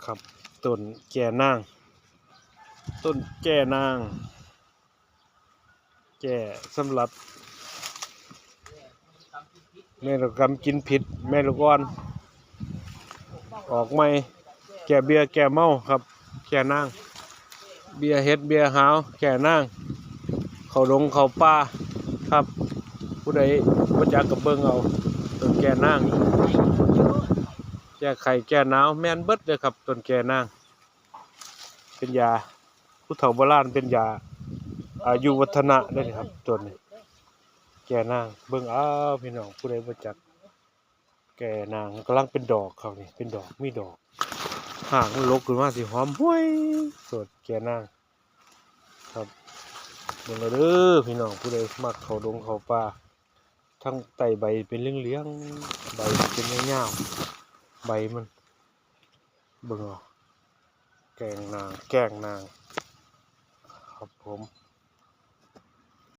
ครับต้นแก่นางต้นแก่นางแก่สำหรับแม่ลูกกำกินผิดแม่ลูกอ่อนออกใหม่แก่เบียร์แก่เมาครับแก่นางเบียร์เฮ็ดเบียร์หาวแก่นางเขาดงเขาป่าครับผู้ใดบ่จักก็เบิ่งเอาต้นแก่นางแก้ไข้แก้หนาวแม่นเบิดเด้อครับต้นแก่นางเป็นยาผู้เฒ่าโบราณเป็นยาอายุวัฒนะได้ครับต้นนี้แก่นางเบิ่งเอาพี่น้องผู้ใดบ่จักแก่นางกำลังเป็นดอกครับนี่เป็นดอกมีดอกหางมันรกขึ้นมาสิหอมห้วยสดแก่นางครับเบิ่งเอาเด้อพี่น้องผู้ใดมักเข้าดงเข้าป่าทั้งไตใบเป็นเหลืองๆใบเป็นยาวๆใบมันเบิ่งเอาแกงนางครับผม